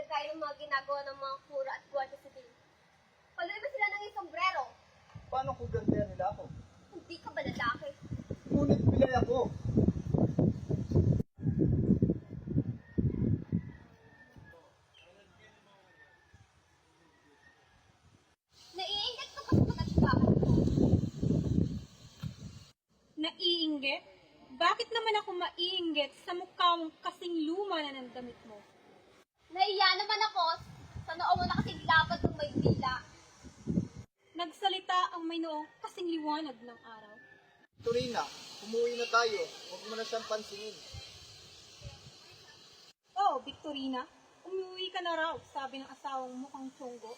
kagaya ng mga ginagawa ng mga kura at guwardia sibil. Paluin mo sila ng isang sombrero. Paano kung gantihan nila ako? Hindi ka ba lalaki? Ngunit pilay ako. Naiingat ka pa sa pagkatsakan ko. Naiinggit? Bakit naman ako maiinggit sa mukha mong kasing luma na ng damit mo? Nahiya naman ako sa noo mo na kasing lapad ng may dila. Nagsalita ang may noong kasing liwanag ng araw. Turina, umuwi na tayo. Huwag mo na siyang pansinin. Oh, Victorina, umuwi ka na raw, sabi ng asawang mukhang tiyonggo.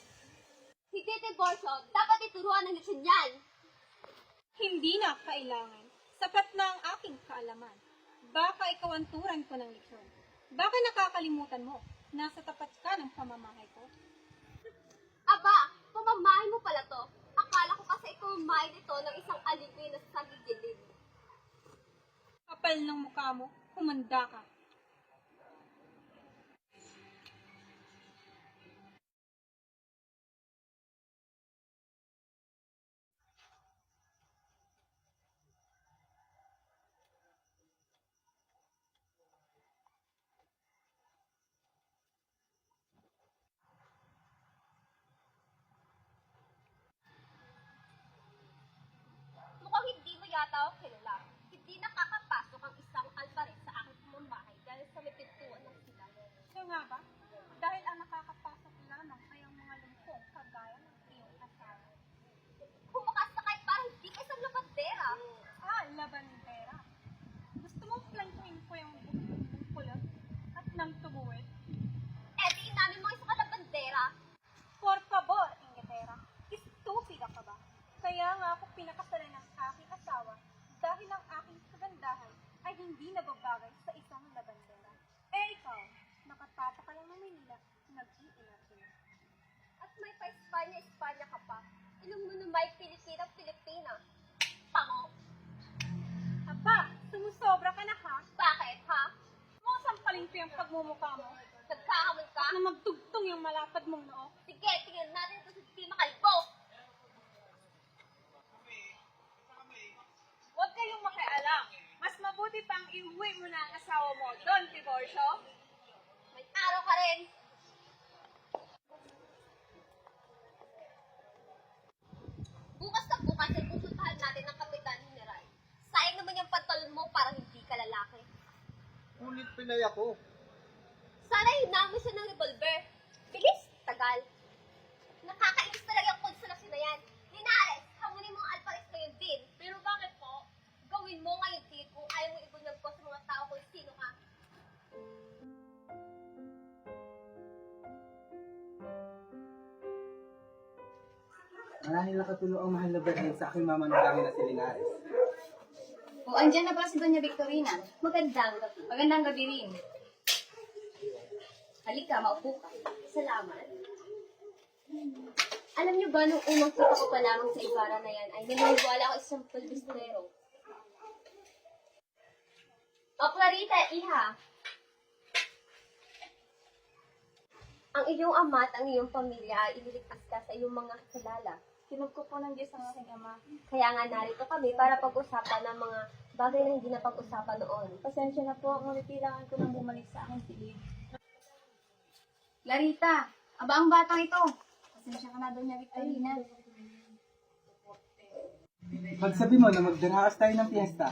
Hindi, Tiborcio. Dapat ituruan ng leksyon yan. Hindi na kailangan. Sapat na ang aking kaalaman. Baka ikaw ang turan ko ng leksyon. Baka nakakalimutan mo, nasa tapat ka ng pamamahay ko. Aba, pamamahay mo pala to. Akala ko kasi ikaw main ito ng isang aligoy na sa gilid. Kapal ng mukha mo, humanda ka. Mukhang hindi mo yata ako kilala. Hindi nakakapasok ang isang alpares sa aking pamamahay dahil sa may pintuan ng sila. Siya nga ba? Dahil ang nakakapasok lamang ay ang mga lumpong kagaya ng iyong asawa. Kumakas na kahit parang hindi ka isang labandera. Ah, labandera. Gusto mong plantuin ko yung buktong kulot at nang tubuin? Eh di inamin mo isang labandera. Por favor, Ingetera. Estupida ka ba? Kaya nga ako pinakasalan ng aking asawa dahil ang aking kagandahan ay hindi nababagay sa isang labandera. Eh ikaw, nakatapa ka lang ng Manila, nag-iingat. At may pa-Espanya ka pa. Ilong mo na may Pilipina. Pango. Aba, sumusobra ka na ha? Bakit, ha? Mukhang sampalin ko yung pagmumukha mo Nagkakamon ka? na magtugtong yung malapad mong noo. Sige, tingnan natin kung hindi makalbo. Huwag kayong makialam. Mas mabuti pang iuwi mo na ang asawa mo, Don Tiborcio. May araw ka rin. Bukas na bukas ay pupuntahan natin ang Kapitan General. Sayang naman yung pantalon mo para hindi ka lalaki. Ngunit pilay ako. Sana hinang mo siya ng revolver. Bilis, tagal. Nakakainis talaga ang konsolasyon na yan. Linares, hamunin mo ang alpares ngayon din. Pero bakit po? Gawin mo ngayon din kung ayaw mo ibunyag ko sa mga tao kung sino ka. Marahil nakatulong ang mahal na Berlin sa aking mamanalangin na si Linares. O, andyan na pala si Doña Victorina. Magandang gabi. Magandang gabi rin. Halika, maupo ka. Salamat. Alam niyo ba, nung unang kita ko pa lamang sa Ibarra na yan, ay naniniwala ako isang pulbistrero. O, Clarita, iha. Ang iyong ama at ang iyong pamilya ay ililigtas ka sa iyong mga kilala. Tinugko po ng Diyos ang aking ama. Kaya nga narito kami para pag-usapan ng mga bagay na hindi na pag-usapan noon. Pasensya na po, ngunit kailangan ko nang bumalik sa aking silid. Clarita, aba ang batang ito. Pasensya ka na, Doña Victorina. Pagsabi mo na magdaraos tayo ng piyesta.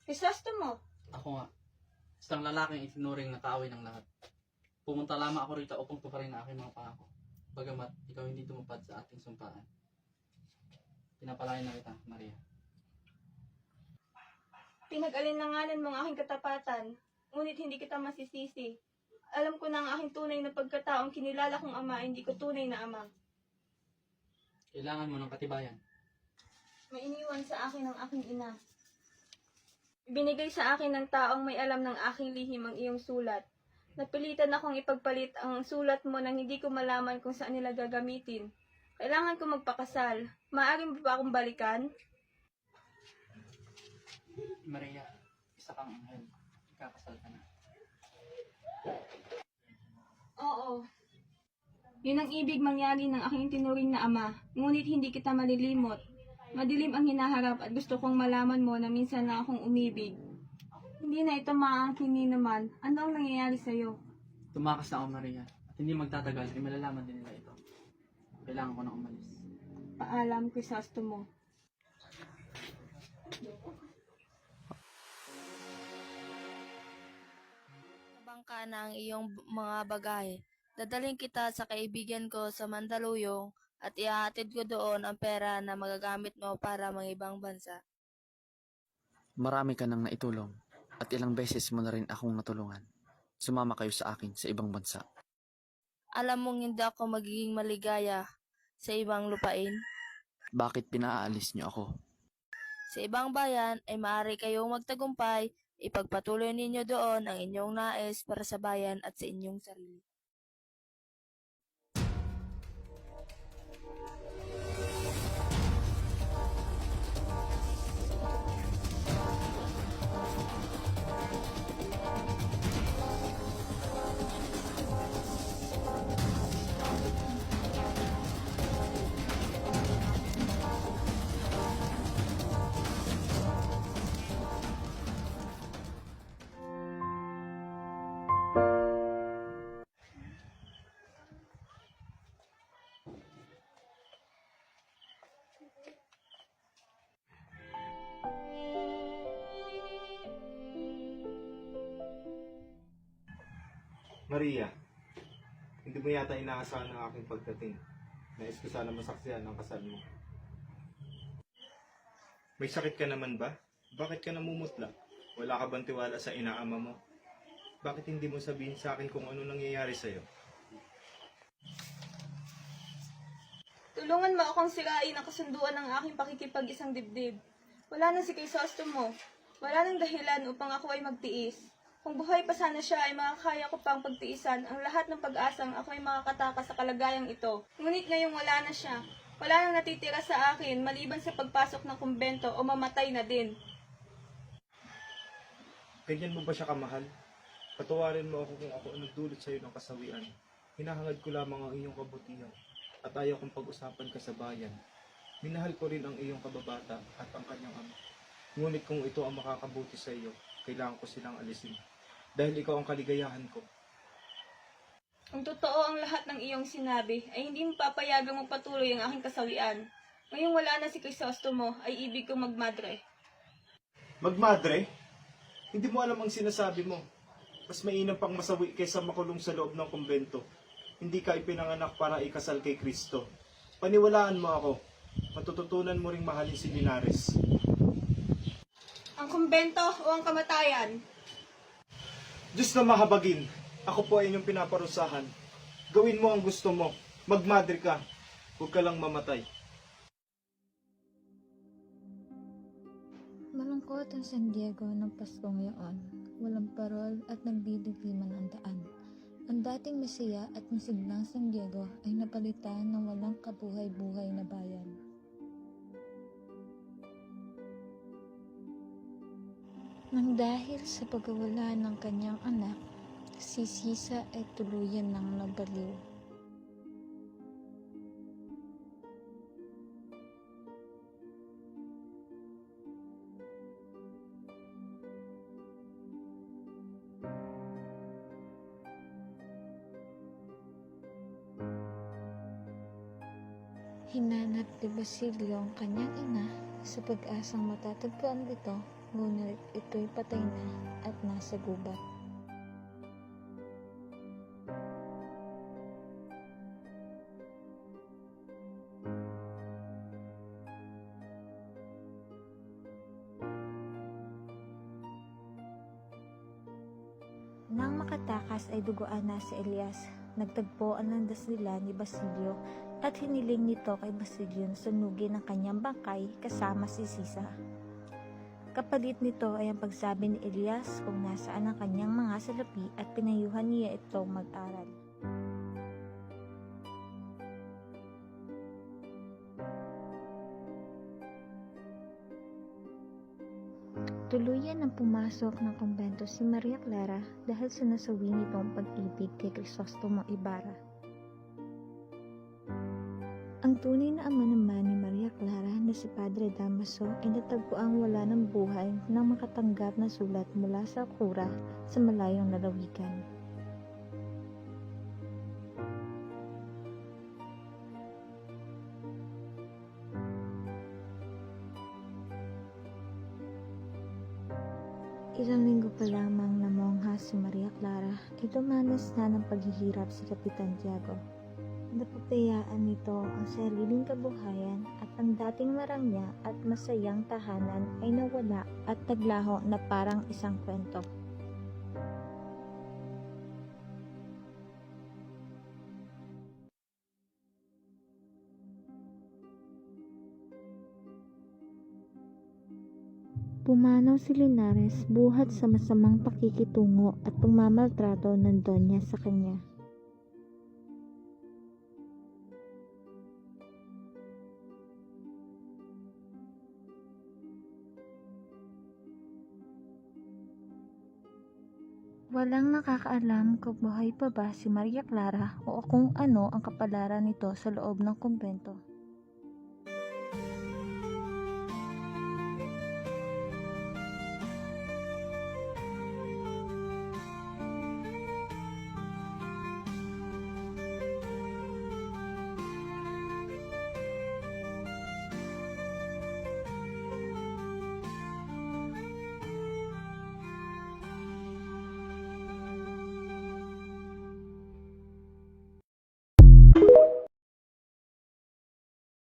Krisostomo, Ako nga, isang lalaking itinuring na kaaway ng lahat. Pumunta lamang ako rito upang tuparin ang aking mga pangako. Bagamat ikaw hindi tumupad sa ating sumpaan. Pinapalayan na kita, Maria. pinag-alinlanganan mo ang aking katapatan, ngunit hindi kita masisisi. Alam ko na ang aking tunay na pagkataong kinilala kong ama, hindi ko tunay na ama. Kailangan mo ng katibayan. May iniwan sa akin ang aking ina. Ibinigay sa akin ng taong may alam ng aking lihim ang iyong sulat. Napilitan akong ipagpalit ang sulat mo nang hindi ko malaman kung saan nila gagamitin. Kailangan ko magpakasal. Maaari mo ba akong balikan? Maria, isa kang anghel. Ikakasal ka na. Oo. Yun ang ibig mangyari ng aking tinuring na ama. Ngunit hindi kita malilimot. Madilim ang hinaharap at gusto kong malaman mo na minsan na akong umibig. Hindi na ito maangkin naman. Ano ang nangyayari sa'yo? Tumakas na ako, Maria. At hindi magtatagal, ay malalaman din nila ito. Kailangan ko na umalis. Paalam, Crisostomo. Bangka na ang iyong mga bagahe. Dadaling kita sa kaibigan ko sa Mandaluyong at ihahatid ko doon ang pera na magagamit mo para mangibang bansa. Marami ka nang naitulong at ilang beses mo na rin akong natulungan. Sumama kayo sa akin sa ibang bansa. Alam mong hindi ako magiging maligaya sa ibang lupain. Bakit pinaalis niyo ako? Sa ibang bayan ay maaari kayong magtagumpay, ipagpatuloy ninyo doon ang inyong nais para sa bayan at sa inyong sarili. Maria, hindi mo yata inaasahan ang aking pagdating. Nais ko sana masaksihan ang kasal mo. May sakit ka naman ba? Bakit ka namumutla? Wala ka bang tiwala sa inaama mo? Bakit hindi mo sabihin sa akin kung ano nangyayari sa'yo? Tulungan mo akong sirain ang kasunduan ng aking pakikipag-isang dibdib. Wala na si Crisostomo. Wala nang dahilan upang ako ay magtiis. Kung buhay pa sana siya ay makakaya ko pang pagtiisan ang lahat ng pag-asang ako ay makakatakas sa kalagayang ito. Ngunit ngayong wala na siya. Wala nang natitira sa akin maliban sa pagpasok ng kumbento o mamatay na din. Ganyan mo ba siya kamahal? Patawarin mo ako kung ako ang nagdulot sa'yo ng kasawian. Hinahangad ko lamang ang iyong kabutihan at ayaw kong pag-usapan ka sa bayan. Minahal ko rin ang iyong kababata at ang kanyang ama. Ngunit kung ito ang makakabuti sa iyo, kailangan ko silang alisin. Dahil ikaw ang kaligayahan ko. Kung totoo ang lahat ng iyong sinabi, ay hindi mo papayagang magpatuloy ang aking kasawian. Ngayong wala na si Crisostomo, ay ibig kong magmadre. Magmadre? Hindi mo alam ang sinasabi mo. Mas mainam pang masawi kaysa makulong sa loob ng kumbento. Hindi ka ipinanganak para ikasal kay Kristo. Paniwalaan mo ako. Matututunan mo ring mahalin si Linares. Ang kumbento o ang kamatayan? Diyos na mahabagin, ako po ay inyong pinaparusahan. Gawin mo ang gusto mo. Magmadre ka. Huwag ka lang mamatay. Malungkot ang San Diego ng Pasko ngayon. Walang parol at nagdidikliman ang daan. Ang dating masaya at masiglang San Diego ay napalitan ng walang kabuhay-buhay na bayan. Nang dahil sa pagkawala ng kanyang anak, si Sisa ay tuluyan ng nabaliw. Hinanap ni Basilio ang kanyang ina sa pag-asang matatagpuan ito, ngunit ito'y patay na at nasa gubat. Nang makatakas ay duguan na si Elias. Nagtagpo ang landas nila ni Basilio at hiniling nito kay Basilio na sunugin ang kanyang bangkay kasama si Sisa. Kapalit nito ay ang pagsabi ni Elias kung nasaan ang kanyang mga salapi at pinayuhan niya ito mag-aral. Tuluyan ang pumasok ng kumbento si Maria Clara dahil sa nasawi nitong pag-ibig kay Crisostomo Ibarra. Ang tunay na ama naman ni Maria Clara na si Padre Damaso ay natagpuang wala ng buhay nang makatanggap na sulat mula sa kura sa malayong lalawigan. Ilang linggo pa lamang na mongha si Maria Clara ay dumanas na ng paghihirap si Kapitan Tiago. Napapayaan nito ang sariling kabuhayan at ang dating marangya at masayang tahanan ay nawala at naglaho na parang isang kwento. Pumanaw si Linares buhat sa masamang pakikitungo at pagmamaltrato ng Donya sa kanya. Walang nakakaalam kung buhay pa ba si Maria Clara o kung ano ang kapalaran nito sa loob ng kumbento.